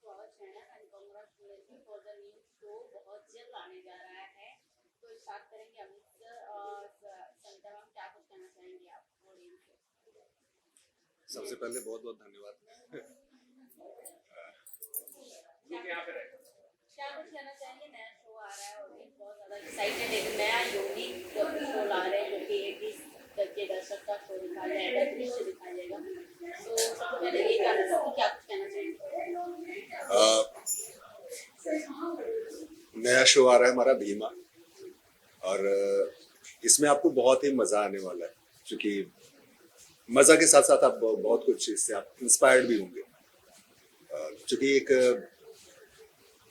स्वागत कहना and congratulation for the new show बहुत जल्द आने जा रहा है। तो स्टार्ट करेंगे अमित सर और सविता मैम, क्या कुछ कहना चाहेंगे आप ऑडियंस को? सबसे पहले बहुत बहुत धन्यवाद। क्या कुछ कहना चाहेंगे? नया शो आ रहा है, ऑडियंस बहुत ज्यादा एक्साइटेड है। एक नया यूनिक शो ला रहे हैं जो कि 80s तक के दर्शक का शो दिखाया जाएगा, दृश्य दिखाया जाएगा। तो सबसे पहले ये जानना चाहूँगी, क्या कुछ कहना चाहेंगे? नया शो आ रहा है हमारा भीमा, और इसमें आपको बहुत ही मजा आने वाला है, क्योंकि मजा के साथ साथ आप बहुत कुछ इससे आप इंस्पायर्ड भी होंगे। क्योंकि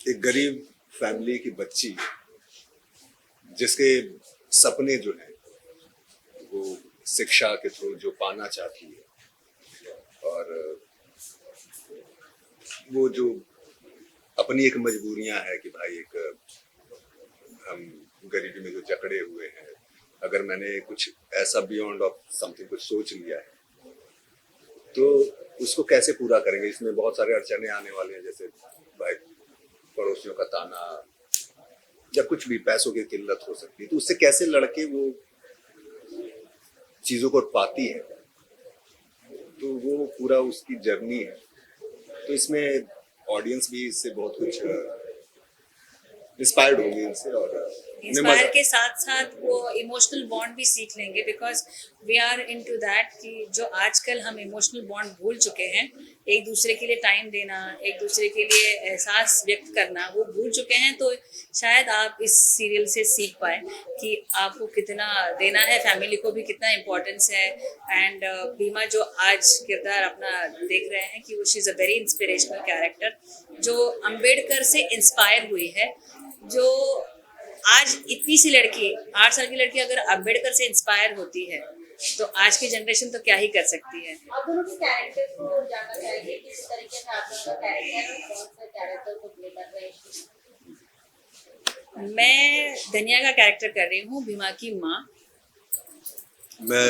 एक गरीब फैमिली की बच्ची जिसके सपने जो हैं वो शिक्षा के थ्रू जो पाना चाहती है, और वो जो अपनी एक मजबूरियां है कि भाई एक हम गरीबी में जो जकड़े हुए हैं, अगर मैंने कुछ ऐसा बियॉन्ड ऑफ समथिंग कुछ सोच लिया है तो उसको कैसे पूरा करेंगे। इसमें बहुत सारे अड़चने आने वाले हैं, जैसे भाई पड़ोसियों का ताना या कुछ भी पैसों की किल्लत हो सकती है, तो उससे कैसे लड़के वो चीजों को पाती है, तो वो पूरा उसकी जर्नी है। तो इसमें ऑडियंस भी इससे बहुत कुछ इंस्पायर्ड होंगे इनसे, और इंस्पायर के साथ साथ वो इमोशनल बॉन्ड भी सीख लेंगे, because we are into that कि जो आजकल हम इमोशनल बॉन्ड भूल चुके हैं, एक दूसरे के लिए टाइम देना, एक दूसरे के लिए एहसास व्यक्त करना, वो भूल चुके हैं। तो शायद आप इस सीरियल से सीख पाए कि आपको कितना देना है, फैमिली को भी कितना इम्पोर्टेंस है। एंड भीमा जो आज किरदार अपना देख रहे हैं कि वो she is a very inspirational character, जो अम्बेडकर से इंस्पायर हुई है। जो आज इतनी सी लड़की, 8 साल की लड़की अगर अम्बेडकर से इंस्पायर होती है तो आज की जनरेशन तो क्या ही कर सकती है। आप दोनों के कैरेक्टर को जानना चाहेंगे, किस तरीके से आप दोनों का कैरेक्टर और कौन सा कैरेक्टर को प्ले कर रहे हैं? मैं धनिया का कैरेक्टर कर रही हूँ, भीमा की माँ। मैं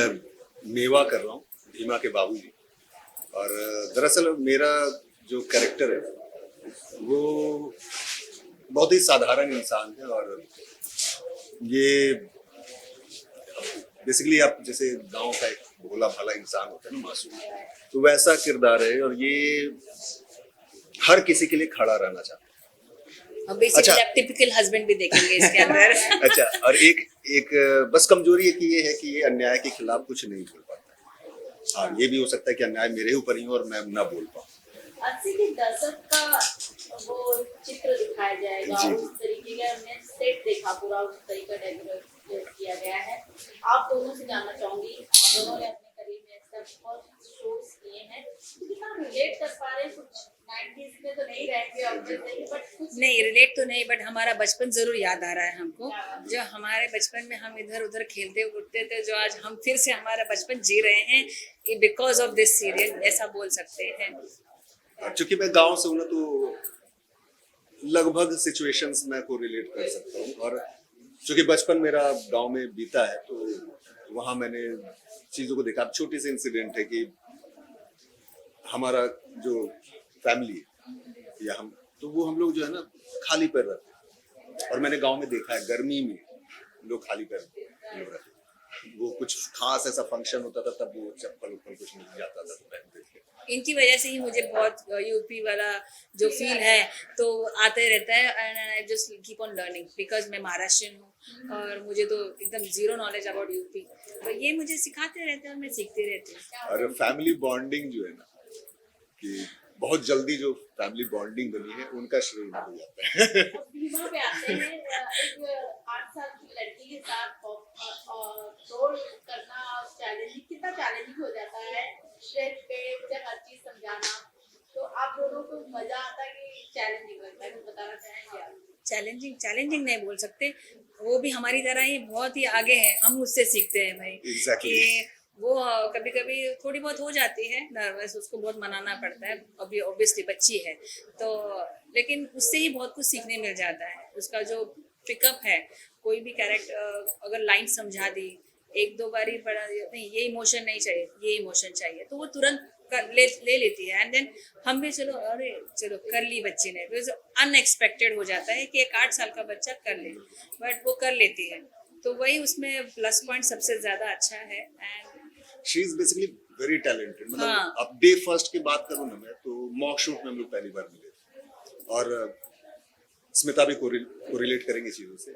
मेवा कर रहा हूँ, भीमा के बाबूजी। और दरअसल मेरा जो कैरेक्टर है वो बहुत ही साधारण इंसान है, और ये बेसिकली आप जैसे गांव का एक भोला भाला इंसान होता है ना, मासूम, तो वैसा किरदार है, और ये हर किसी के लिए खड़ा रहना चाहता है। अब बेसिकली आप टिपिकल हस्बैंड भी देखेंगे इसके अंदर। अच्छा, और एक बस कमजोरी एक ये है कि ये अन्याय के खिलाफ कुछ नहीं बोल पाता। हाँ, ये भी हो सकता है कि अन्याय मेरे ऊपर ही हो और मैं ना बोल पाऊँ। 80 के दशक का वो चित्र दिखाया जाएगा, उस तरीके का हमने सेट देखा, पूरा उस तरीका डेकोरेट किया गया है। आप दोनों से जानना चाहूंगी, आप दोनों ने अपने करियर में ऐसा बहुत शोज किए हैं, तो कितना रिलेट कर पा रहे हैं? कुछ 90s में तो नहीं रहेंगे ऑब्वियसली, बट कुछ नहीं रिलेट तो नहीं, बट हमारा बचपन जरूर याद आ रहा है हमको। जो हमारे बचपन में हम इधर उधर खेलते उठते थे, जो आज हम फिर से हमारा बचपन जी रहे हैं बिकॉज ऑफ दिस सीरियल, ऐसा बोल सकते हैं। चूंकि मैं गांव से हूं ना, तो लगभग सिचुएशंस मैं को रिलेट कर सकता हूँ, और चूंकि बचपन मेरा गांव में बीता है तो वहां मैंने चीजों को देखा। छोटी सी इंसिडेंट है कि हमारा जो फैमिली है या हम लोग जो है ना खाली पैर रहते हैं, और मैंने गांव में देखा है गर्मी में लोग खाली पैर लोग रहते हैं। वो कुछ खास ऐसा फंक्शन होता था तब वो चप्पल उप्पल कुछ मिल जाता था तो पहनते थे। इनकी वजह से ही मुझे बहुत यूपी वाला जो फील है तो आते रहता है, and I just keep on learning, because मैं महाराष्ट्रियन हूँ और मुझे तो एकदम जीरो नॉलेज अबाउट यूपी, तो ये मुझे सिखाते रहते हैं और मैं सीखती रहती हूँ। और फैमिली बॉन्डिंग जो है ना, कि बहुत जल्दी जो फैमिली बॉन्डिंग बनी है उनका श्रेय हो जाता है। भीमा पे आते हैं, एक 8 साल की लड़की के साथ रोल करना चैलेंजिंग, कितना चैलेंजिंग हो जाता है स्टेज पे जब हर चीज समझाना, तो आप दोनों को मजा आता है कि चैलेंजिंग लगता है? कुछ बताना चाहेंगे आप? चैलेंजिंग नहीं बोल सकते, वो भी हमारी तरह ही बहुत ही आगे है, हम उससे सीखते हैं भाई। Exactly. कि वो कभी कभी थोड़ी बहुत हो जाती है नर्वस, उसको बहुत मनाना पड़ता है, अभी ऑब्वियसली बच्ची है तो, लेकिन उससे ही बहुत कुछ सीखने मिल जाता है। उसका जो पिकअप है, कोई भी कैरेक्टर अगर लाइन समझा दी, एक दो बारी पढ़ा, नहीं ये इमोशन नहीं चाहिए, ये इमोशन चाहिए, तो वो तुरंत ले लेती है, एंड देन हम भी चलो अरे चलो कर ली बच्ची ने, तो अनएक्सपेक्टेड हो जाता है कि एक 8 साल का बच्चा कर ले, बट वो कर लेती है, तो वही उसमें प्लस पॉइंट सबसे ज्यादा अच्छा है। And she is basically very talented. मतलब हाँ। अब डे फर्स्ट की बात करूँ ना मैं, तो मॉक शूट में हम लोग पहली बार मिले थे, और स्मिता भी कोरिलेट करेंगे चीजों से।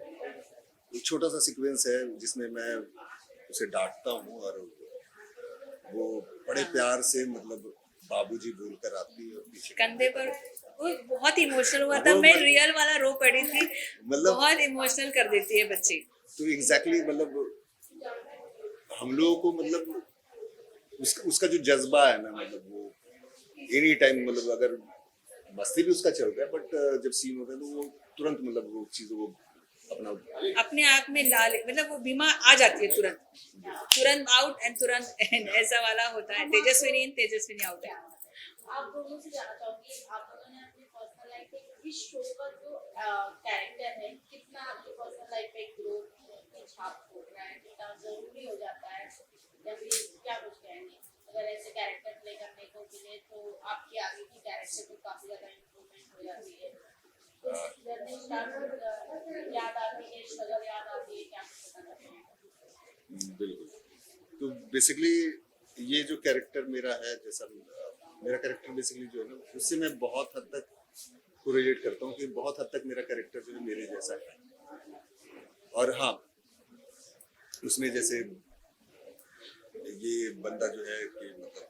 एक छोटा सा सीक्वेंस है जिसमें मैं उसे डांटता हूँ और वो बड़े प्यार से मतलब बाबूजी बोलकर आती है और पीछे कंधे पर, वो बहुत इमोशनल हुआ था, मैं रियल वाला रो पड़ी थी, मतलब बहुत इमोशनल कर देती है बच्ची। तो एग्जैक्टली मतलब हम लोगों को मतलब उसका जो जज्बा है ना, मतलब वो एनी टाइम, मतलब अगर मस्ती भी उसका चल रहा है, बट जब सीन होता है तो वो तुरंत मतलब वो चीजों को अपना अपने आप में डाल, मतलब वो बीमा आ जाती है तुरंत, तुरंत आउट एंड तुरंत इन, ऐसा वाला होता है। तेजस्विनी इन, तेजस्विनी आउट है। आप दोनों से जानना चाहूंगी, आप दोनों ने अपनी पर्सनल लाइफ में इस शो का जो कैरेक्टर है कितना आपकी पर्सनल लाइफ पे ग्रोथ की छाप छोड़ रहा है, कितना जरूरी हो जाता है, या फिर क्या कुछ कहेंगे? अगर ऐसे कैरेक्टर प्ले करने को मिले तो आपकी आगे की कैरेक्टर में काफी ज्यादा इम्प्रूवमेंट हो जाती है। जर्नी स्टार्ट याद आती है, स्ट्रगल याद आती है, क्या कुछ बताना चाहेंगे? बिल्कुल। तो बेसिकली ये जो कैरेक्टर मेरा है, जैसा मेरा कैरेक्टर बेसिकली जो है ना, उससे मैं बहुत हद तक कोरिलेट करता हूँ कि बहुत हद तक मेरा कैरेक्टर जो है मेरे जैसा है। और हाँ, उसमें जैसे ये बंदा जो है कि मतलब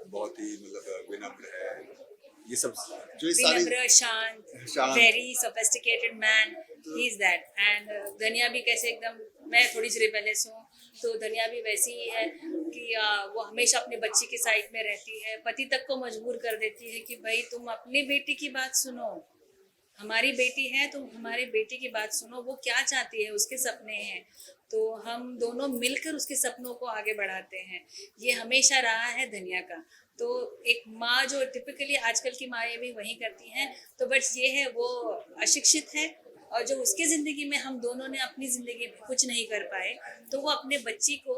बहुत ही मतलब विनम्र है, ये सब जो ये सारी विनम्र, शांत, शांत। Very sophisticated man, he is that. And धनिया भी कैसे एकदम, मैं थोड़ी सी रिबेलियस हूँ, तो धनिया भी वैसी ही है कि वो हमेशा अपने बच्ची के साइड में रहती है, पति तक को मजबूर कर देती है कि भाई तुम अपनी बेटी की बात सुनो, हमारी बेटी है, तुम हमारी बेटी की बात सुनो, वो क्या चाहती है, उसके सपने हैं, तो हम दोनों मिलकर उसके सपनों को आगे बढ़ाते हैं। ये हमेशा रहा है धनिया का। तो एक माँ जो टिपिकली आजकल की माएँ भी वही करती हैं, तो बस ये है वो अशिक्षित है, और जो उसके ज़िंदगी में हम दोनों ने अपनी ज़िंदगी में कुछ नहीं कर पाए, तो वो अपने बच्ची को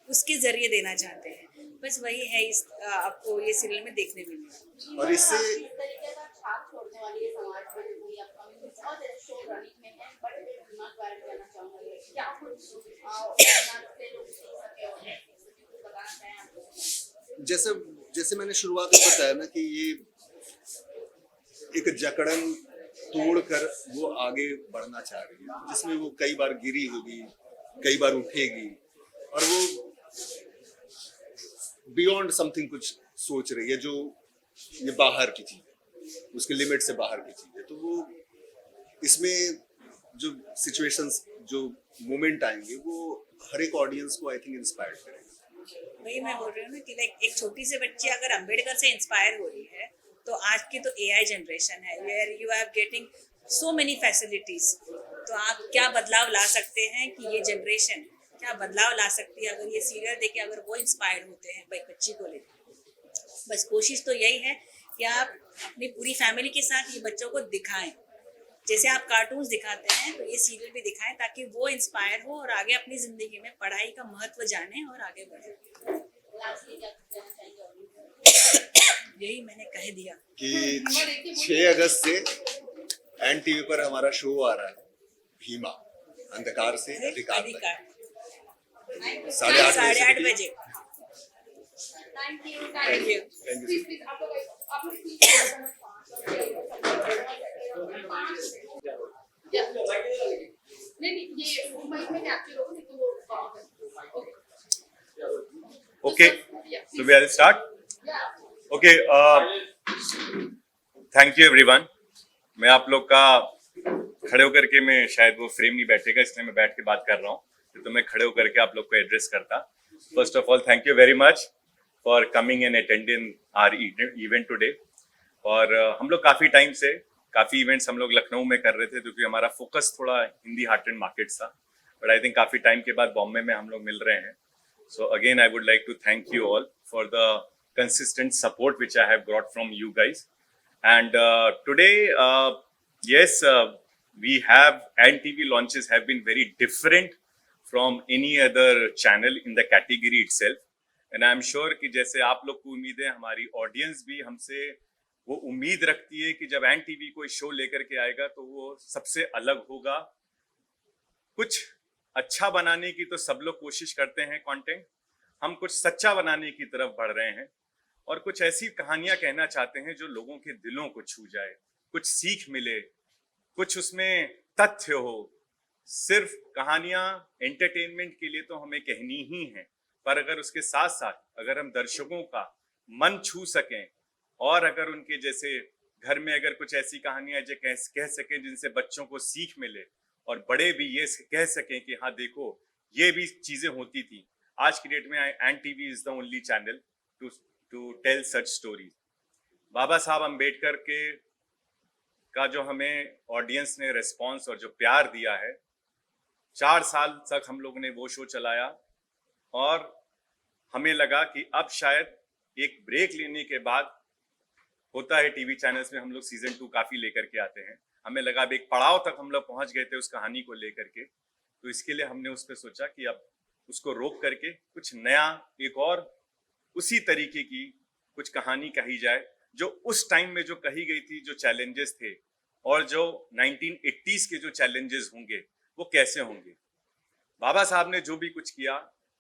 उसके ज़रिए देना चाहते हैं। बस वही है इस आपको ये सीरियल में देखने मिलेगा। और इससे इस तरीके का छाप छोड़ने वाली है समाज में पूरी अपकमिंग बहुत ऐसे शो रनिंग में है, बट दिमाग वायरल करना चाहूंगी, क्या कुछ दिमाग से लोग सीख सके और कुछ बताना चाहें आप? जैसे जैसे मैंने शुरुआत में बताया ना कि ये एक जकड़न तोड़कर वो आगे बढ़ना चाह रही है, जिसमें वो कई बार गिरी होगी, कई बार उठेगी, और वो बियॉन्ड समथिंग कुछ सोच रही है जो ये बाहर की चीज है, उसके लिमिट से बाहर की चीज है। तो वो इसमें जो सिचुएशंस, जो मोमेंट आएंगे, वो हर एक ऑडियंस को आई थिंक इंस्पायर करेंगे। वही मैं बोल रही हूँ ना कि लाइक एक छोटी सी बच्ची अगर अम्बेडकर से इंस्पायर हो रही है, तो आज की तो एआई जनरेशन है where you are getting so many facilities, तो आप क्या बदलाव ला सकते हैं कि ये जनरेशन क्या बदलाव ला सकती है अगर ये सीरियल देख के अगर वो इंस्पायर होते हैं बच्ची को लेकर। बस कोशिश तो यही है कि आप अपनी पूरी फैमिली के साथ ये बच्चों को दिखाएं, जैसे आप कार्टून्स दिखाते हैं तो ये सीरियल भी दिखाएं, ताकि वो इंस्पायर हो और आगे अपनी जिंदगी में पढ़ाई का महत्व जाने और आगे बढ़े। लास्टली क्या कहना चाहेंगे ऑडियंस? यही मैंने कह दिया कि 6 अगस्त से एनटीवी पर हमारा शो आ रहा है, भीमा, अंधकार से अधिकार तक, अधिकार 8:30 बजे। Thank you. Thank you. Thank you. Please please आप लोग नहीं ये माइक में कैप्चर होगा, नहीं तो वो Okay, so we will start. Okay, thank you everyone. मैं आप लोग का खड़े होकर के, मैं शायद वो फ्रेम नहीं बैठेगा इसलिए मैं बैठ के बात कर रहा हूँ, तो मैं खड़े होकर के आप लोग को एड्रेस करता। First of all thank you very much for coming and attending our event today. और हम लोग काफ़ी टाइम से काफ़ी इवेंट्स हम लोग लखनऊ में कर रहे थे, क्योंकि हमारा फोकस थोड़ा हिंदी हार्टेड मार्केट्स था, बट आई थिंक काफ़ी टाइम के बाद बॉम्बे में हम लोग मिल रहे हैं। So again, I would like to thank you all for the consistent support which I have got from you guys. And today, yes, we have NTV launches have been very different from any other channel in the category itself. And I am sure कि जैसे आप लोग को उम्मीद है, हमारी audience भी हमसे वो उम्मीद रखती है कि जब एन टीवी कोई शो लेकर के आएगा तो वो सबसे अलग होगा। कुछ अच्छा बनाने की तो सब लोग कोशिश करते हैं कंटेंट, हम कुछ सच्चा बनाने की तरफ बढ़ रहे हैं और कुछ ऐसी कहानियां कहना चाहते हैं जो लोगों के दिलों को छू जाए, कुछ सीख मिले, कुछ उसमें तथ्य हो। सिर्फ कहानियां एंटरटेनमेंट के लिए तो हमें कहनी ही है, पर अगर उसके साथ साथ अगर हम दर्शकों का मन छू सकें और अगर उनके जैसे घर में अगर कुछ ऐसी कहानियां जो कह सकें जिनसे बच्चों को सीख मिले और बड़े भी ये कह सकें कि हाँ देखो ये भी चीजें होती थी। आज की डेट में N TV is the only channel to tell such stories. Baba Saheb Ambedkar के का जो हमें ऑडियंस ने रिस्पॉन्स और जो प्यार दिया है, 4 साल तक हम लोग ने वो शो चलाया और हमें लगा कि अब शायद एक ब्रेक लेने के बाद होता है टीवी चैनल्स में, हम लोग सीजन 2 काफी लेकर के आते हैं, हमें लगा अब एक पड़ाव तक हम लोग पहुंच गए थे उस कहानी को लेकर के, तो इसके लिए हमने उस पर सोचा कि अब उसको रोक करके कुछ नया, एक और उसी तरीके की कुछ कहानी कही जाए जो उस टाइम में जो कही गई थी, जो चैलेंजेस थे और जो 1980s के जो चैलेंजेस होंगे वो कैसे होंगे। बाबा साहब ने जो भी कुछ किया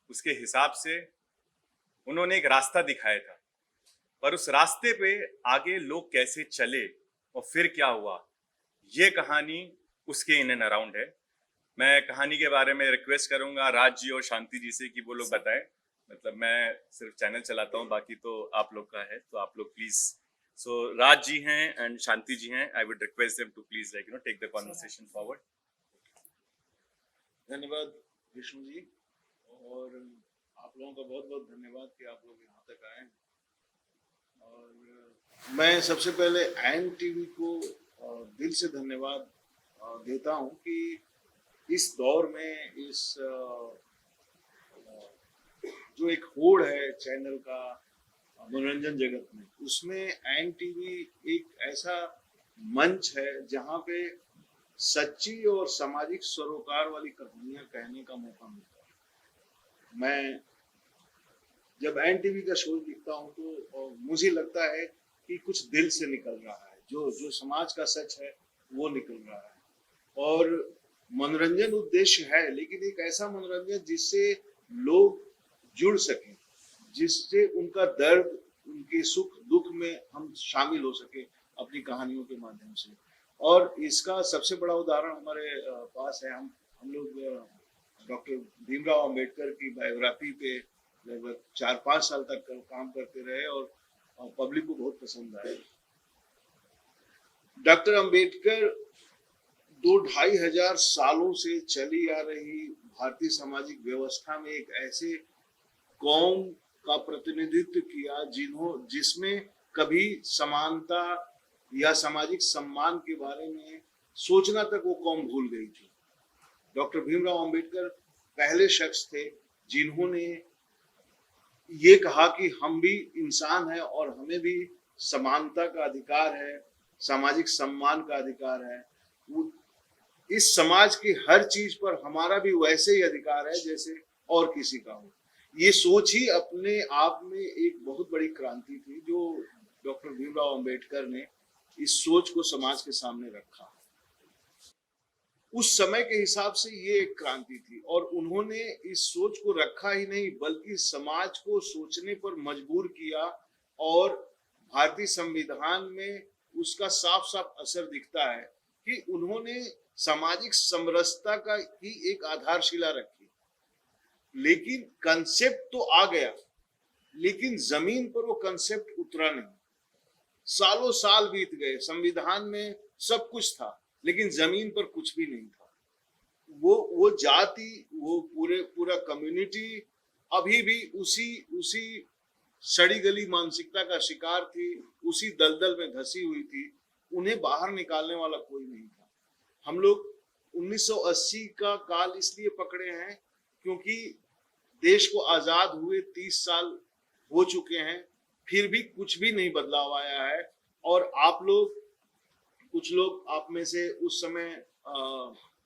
उसके हिसाब से उन्होंने एक रास्ता दिखाया था, पर उस रास्ते पे आगे लोग कैसे चले और फिर क्या हुआ, ये कहानी उसके इन एंड अराउंड है। मैं कहानी के बारे में रिक्वेस्ट करूंगा राज जी और शांति जी से कि वो लोग बताएं। मतलब मैं सिर्फ चैनल चलाता हूं, बाकी तो आप लोग का है, तो आप लोग प्लीज। सो राज जी हैं एंड शांति जी हैं, I would request them to please take the conversation forward. धन्यवाद विष्णु जी, और आप लोगों का बहुत बहुत धन्यवाद कि आप लोग यहाँ तक आए। और मैं सबसे पहले एन टीवी को दिल से धन्यवाद देता हूँ कि इस दौर में, इस जो एक होड़ है चैनल का मनोरंजन जगत में, उसमें एन टीवी एक ऐसा मंच है जहाँ पे सच्ची और सामाजिक सरोकार वाली कहानियां कहने का मौका मिलता है। मैं जब एन टीवी का शो देखता हूँ तो मुझे लगता है कि कुछ दिल से निकल रहा है, जो समाज का सच है वो निकल रहा है। और मनोरंजन उद्देश्य है, लेकिन एक ऐसा मनोरंजन जिससे लोग जुड़ सकें, जिससे उनका दर्द, उनके सुख दुख में हम शामिल हो सके अपनी कहानियों के माध्यम से। और इसका सबसे बड़ा उदाहरण हमारे पास है। हम लोग डॉक्टर भीमराव अंबेडकर की बायोग्राफी पे लगभग 4-5 साल तक काम करते रहे और पब्लिक को बहुत पसंद आया। डॉक्टर अंबेडकर 2-2.5 हजार सालों से चली आ रही भारतीय सामाजिक व्यवस्था में एक ऐसे कौम का प्रतिनिधित्व किया जिसमें कभी समानता या सामाजिक सम्मान के बारे में सोचना तक वो कौम भूल गई थी। डॉक्टर भीमराव अंबेडकर पहले शख्स थे जिन्होंने ये कहा कि हम भी इंसान हैं और हमें भी समानता का अधिकार है, सामाजिक सम्मान का अधिकार है। इस समाज की हर चीज पर हमारा भी वैसे ही अधिकार है जैसे और किसी का हो। ये सोच ही अपने आप में एक बहुत बड़ी क्रांति थी जो डॉक्टर भीमराव अंबेडकर ने इस सोच को समाज के सामने रखा। उस समय के हिसाब से ये एक क्रांति थी और उन्होंने इस सोच को रखा ही नहीं बल्कि समाज को सोचने पर मजबूर किया। और भारतीय संविधान में उसका साफ साफ असर दिखता है कि उन्होंने सामाजिक समरसता का ही एक आधारशिला रखी। लेकिन कंसेप्ट तो आ गया, लेकिन जमीन पर वो कंसेप्ट उतरा नहीं। सालों साल बीत गए, संविधान में सब कुछ था लेकिन जमीन पर कुछ भी नहीं था। वो जाति, वो पूरा कम्युनिटी अभी भी उसी सड़ी गली मानसिकता का शिकार थी, उसी दलदल में धसी हुई थी। उन्हें बाहर निकालने वाला कोई नहीं था। हम लोग 1980 का काल इसलिए पकड़े हैं क्योंकि देश को आजाद हुए 30 साल हो चुके हैं, फिर भी कुछ भी नहीं बदलाव आया है। और आप लोग, कुछ लोग आप में से उस समय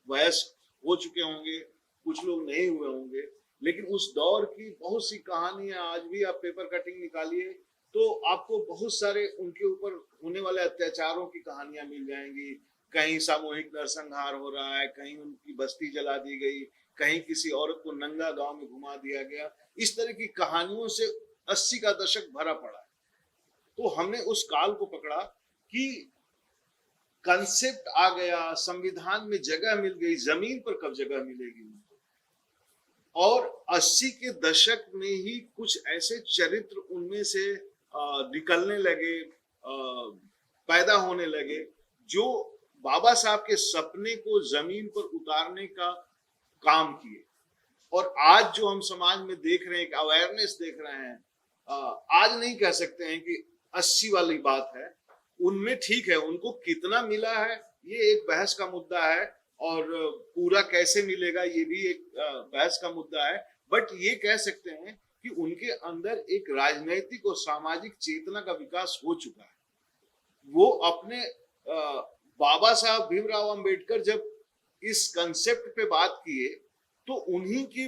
वयस्क हो चुके होंगे, कुछ लोग नहीं हुए होंगे, लेकिन उस दौर की बहुत सी कहानियां आज भी आप पेपर कटिंग निकालिए तो आपको बहुत सारे उनके ऊपर होने वाले अत्याचारों की कहानियां मिल जाएंगी। कहीं सामूहिक नरसंहार हो रहा है, कहीं उनकी बस्ती जला दी गई, कहीं किसी औरत को नंगा गांव में घुमा दिया गया। इस तरह की कहानियों से 80 का दशक भरा पड़ा है। तो हमने उस काल को पकड़ा कि कंसेप्ट आ गया, संविधान में जगह मिल गई, जमीन पर कब जगह मिलेगी उनको। और 80 के दशक में ही कुछ ऐसे चरित्र उनमें से निकलने लगे, पैदा होने लगे, जो बाबा साहब के सपने को जमीन पर उतारने का काम किए। और आज जो हम समाज में देख रहे हैं, अवेयरनेस देख रहे हैं, आज नहीं कह सकते हैं कि 80 वाली बात है, उनमें ठीक है, उनको कितना मिला है ये एक बहस का मुद्दा है, और पूरा कैसे मिलेगा ये भी एक बहस का मुद्दा है। बट ये कह सकते हैं कि उनके अंदर एक राजनैतिक और सामाजिक चेतना का विकास हो चुका है। वो अपने बाबा साहब भीमराव अंबेडकर जब इस कंसेप्ट पे बात किए तो उन्हीं के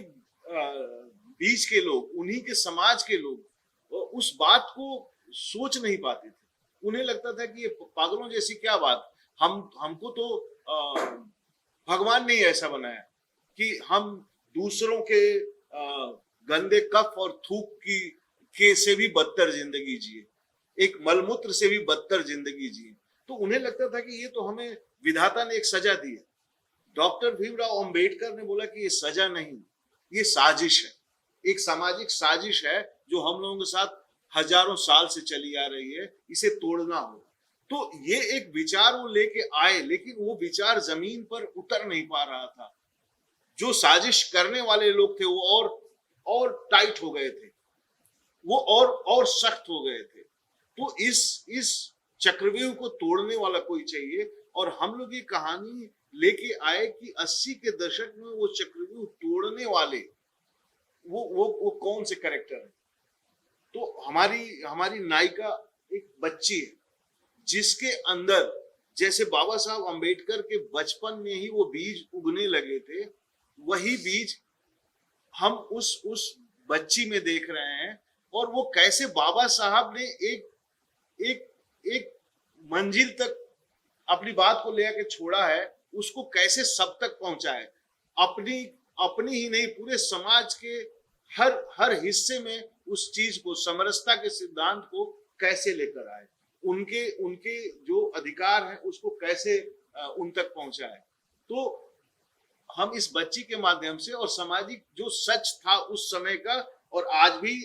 बीच के लोग, उन्हीं के समाज के लोग उस बात को सोच नहीं पाते थे। उन्हें लगता था कि ये पागलों जैसी क्या बात, हमको तो भगवान ने ऐसा बनाया कि हम दूसरों के गंदे कफ और थूक के से भी बदतर जिंदगी जिए, एक मलमूत्र से भी बदतर जिंदगी जिए। तो उन्हें लगता था कि ये तो हमें विधाता ने एक सजा दी है। डॉक्टर भीमराव अंबेडकर ने बोला कि ये सजा नहीं, ये साजिश है, एक सामाजिक साजिश है जो हम लोगों के साथ हजारों साल से चली आ रही है, इसे तोड़ना होगा। तो ये एक विचार वो लेके आए, लेकिन वो विचार जमीन पर उतर नहीं पा रहा था। जो साजिश करने वाले लोग थे वो और टाइट हो गए थे, वो और सख्त हो गए थे। तो इस चक्रव्यूह को तोड़ने वाला कोई चाहिए, और हम लोग ये कहानी लेके आए कि 80 के दशक में वो चक्रव्यूह तोड़ने वाले वो कौन से कैरेक्टर है। तो हमारी नायिका एक बच्ची है जिसके अंदर, जैसे बाबा साहब अंबेडकर के बचपन में ही वो बीज उगने लगे थे, वही बीज हम उस बच्ची में देख रहे हैं। और वो कैसे बाबा साहब ने एक मंजिल तक अपनी बात को लेकर छोड़ा है, उसको कैसे सब तक पहुंचा है, अपनी ही नहीं पूरे समाज के हर हिस्से में उस चीज को, समरसता के सिद्धांत को कैसे लेकर आए, उनके जो अधिकार हैं उसको कैसे उन तक पहुंचाए। तो हम इस बच्ची के माध्यम से, और सामाजिक जो सच था उस समय का, और आज भी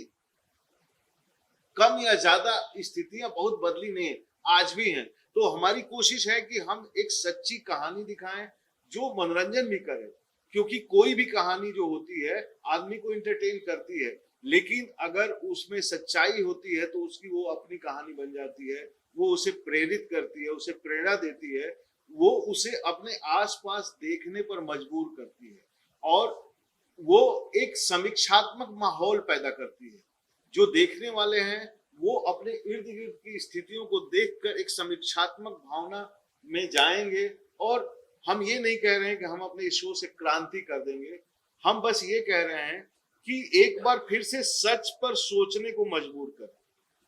कम या ज्यादा स्थितियां बहुत बदली नहीं है, आज भी हैं। तो हमारी कोशिश है कि हम एक सच्ची कहानी दिखाएं जो मनोरंजन भी करे, क्योंकि कोई भी कहानी जो होती है आदमी को एंटरटेन करती है, लेकिन अगर उसमें सच्चाई होती है तो उसकी वो अपनी कहानी बन जाती है, वो उसे प्रेरित करती है, उसे प्रेरणा देती है, वो उसे अपने आसपास देखने पर मजबूर करती है, और वो एक समीक्षात्मक माहौल पैदा करती है। जो देखने वाले हैं वो अपने इर्द गिर्द की स्थितियों को देखकर एक समीक्षात्मक भावना में जाएंगे। और हम ये नहीं कह रहे हैं कि हम अपने इस शो से क्रांति कर देंगे, हम बस ये कह रहे हैं कि एक बार फिर से सच पर सोचने को मजबूर करें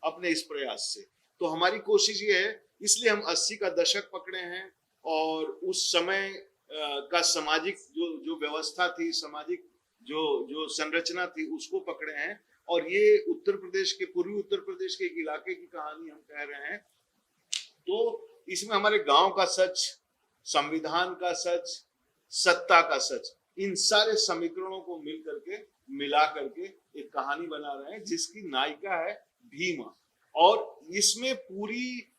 अपने इस प्रयास से। तो हमारी कोशिश ये है, इसलिए हम 80 का दशक पकड़े हैं, और उस समय का सामाजिक जो व्यवस्था थी, सामाजिक जो संरचना थी, उसको पकड़े हैं। और ये उत्तर प्रदेश के, पूर्वी उत्तर प्रदेश के एक इलाके की कहानी हम कह रहे हैं। तो इसमें हमारे गांव का सच, संविधान का सच, सत्ता का सच, इन सारे समीकरणों को मिला करके एक कहानी बना रहे हैं, जिसकी नायिका है भीमा। और इसमें पूरी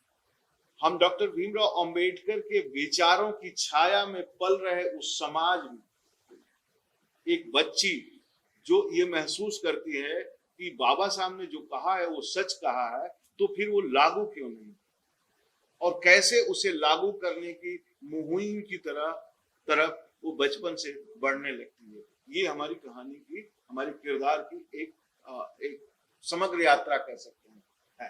हम डॉक्टर भीमराव अंबेडकर के विचारों की छाया में पल रहे उस समाज में एक बच्ची जो ये महसूस करती है कि बाबा साहब ने जो कहा है वो सच कहा है, तो फिर वो लागू क्यों नहीं, और कैसे उसे लागू करने की मुहिम की तरफ वो बचपन से बढ़ने लगती है। ये हमारी कहानी की, हमारे किरदार की एक समग्र यात्रा कह सकते हैं है।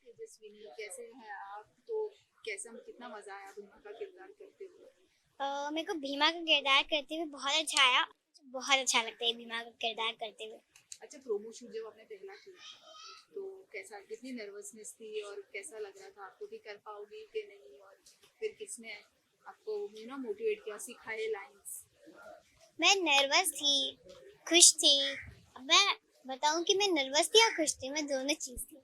तेजस्विनी कैसे हैं आप? तो कैसा कितना मजा आया भीमा का किरदार करते हुए? मेरे को भीमा का किरदार करते हुए बहुत अच्छा आया। बहुत अच्छा लगता है भीमा का किरदार करते हुए। अच्छा, प्रोमो शूट जब आपने पहला किया तो कैसा, कितनी नर्वसनेस थी और कैसा लग रहा था आपको कि कर पाओगी कि नहीं, और फिर किसने आपको मोटिवेट किया, सिखाए लाइंस? मैं नर्वस थी, खुश थी। अब मैं बताऊं कि मैं नर्वस थी या खुश थी, मैं दोनों चीज़ थी।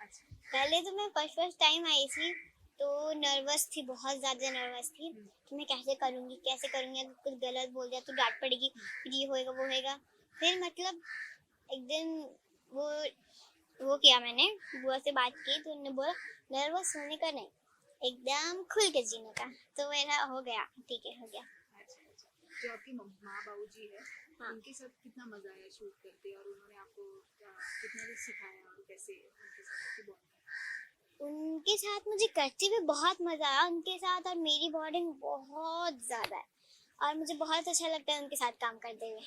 अच्छा, पहले तो मैं फर्स्ट टाइम आई थी तो नर्वस थी, बहुत ज़्यादा नर्वस थी कि मैं कैसे करूँगी अगर कुछ गलत बोल दिया तो डांट पड़ेगी, फिर ये होएगा वो होएगा। फिर मतलब एक दिन वो किया, मैंने बुआ से बात की तो उन्होंने बोला नर्वस होने का नहीं, एकदम खुल के जीने का। तो मेरा हो गया, ठीक है, हो गया। अच्छा। जो आपकी माँ बाबूजी है, हाँ। उनके साथ कितना मजा आया शूट करते, और उन्होंने आपको कितना कुछ सिखाया, और कैसे उनके साथ आपकी बॉन्डिंग? उनके साथ मुझे करते हुए बहुत मजा आया उनके साथ, और मेरी बॉन्डिंग बहुत ज़्यादा है और मुझे बहुत अच्छा लगता है उनके साथ काम करते हुए।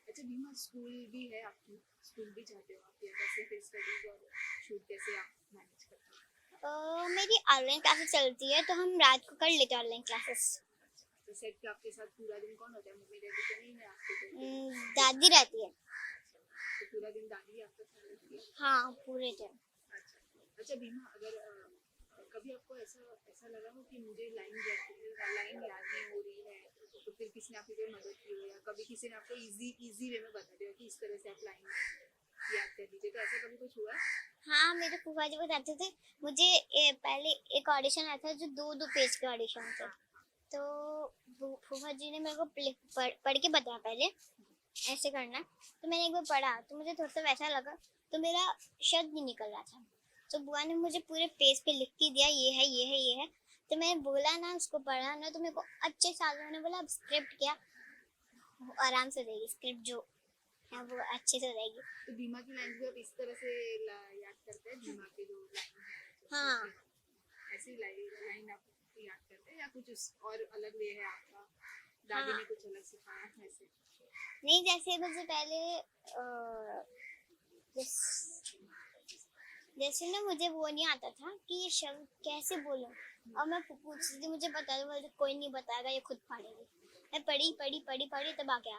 अच्छा भीमा, स्कूल भी है आपकी, स्कूल भी जाते हो आप, या कैसे फिर स्टडीज और शूट कैसे आप मैनेज करते हो? मेरी ऑनलाइन क्लासेस चलती है तो हम रात को कर लेते हैं ऑनलाइन क्लासेस। तो सेट पे आपके साथ पूरा दिन कौन होता है? मम्मी डैडी तो नहीं है आपके तो? दादी रहती है। तो पूरा दिन दादी आपका ख्याल रखती है? हाँ, पूरे दिन। अच्छा भीमा, अगर कभी आपको ऐसा लगा हो कि मुझे लाइन याद नहीं हो रही है, तो फिर किसी ने आपकी कोई मदद की हो, या कभी किसी ने आपको इजी वे में बता दिया कि इस तरह से आप लाइन याद कर लीजिए, तो ऐसा कभी कुछ हुआ? हाँ, मेरे फूफा जी बताते थे मुझे। पहले एक ऑडिशन आया था जो 2-2 पेज के ऑडिशन थे, तो फूफा जी ने मेरे को पढ़ के बताया पहले ऐसे करना है। तो मैंने एक बार पढ़ा तो मुझे थोड़ा सा वैसा लगा, तो मेरा शब्द नहीं निकल रहा था। तो बुआ ने मुझे पूरे पेज पे लिख के दिया, ये है ये है ये है। तो मैंने बोला ना, उसको पढ़ा ना, तो मेरे को अच्छे साल ने बोला अब स्क्रिप्ट क्या आराम से रहेगी, स्क्रिप्ट जो है वो अच्छे से रहेगी। तो भीमा की लाइन भी आप इस तरह से याद करते हैं? भीमा की जो लाइन है, हाँ, ऐसी लाइन आप याद करते हैं, या कुछ और अलग वे है आपका? दादी हाँ। ने कुछ अलग सिखाया है ऐसे? नहीं, जैसे मुझे पहले जैसे ना मुझे वो नहीं आता था कि ये शब्द कैसे बोलूं, और मैं पूछती थी मुझे बता दो, बोलते कोई नहीं बताएगा, ये खुद पढ़ेगी। मैं पढ़ी तब आ गया।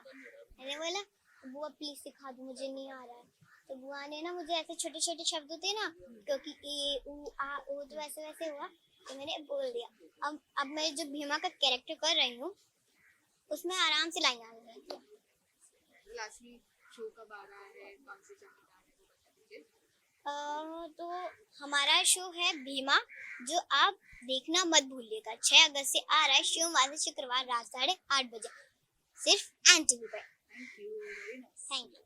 मैंने बोला बुआ प्लीज सिखा दो, मुझे नहीं आ रहा है। तो बुआ ने ना मुझे ऐसे छोटे छोटे शब्द होते हैं ना, क्योंकि ए उ आ ओ, तो वैसे वैसे हुआ तो मैंने बोल दिया। अब मैं जो भीमा का कैरेक्टर कर रही हूँ उसमें आराम से लाइन आने लगी। लास्टली शो कब आ रहा है, कौन से चैनल आ रहा है, वो बता दीजिए। तो हमारा शो है भीमा, जो आप देखना मत भूलिएगा। 6 अगस्त से आ रहा है, सोमवार से शुक्रवार रात 8:30 बजे, सिर्फ एनटीवी पे। Thank you, very nice. Thank you.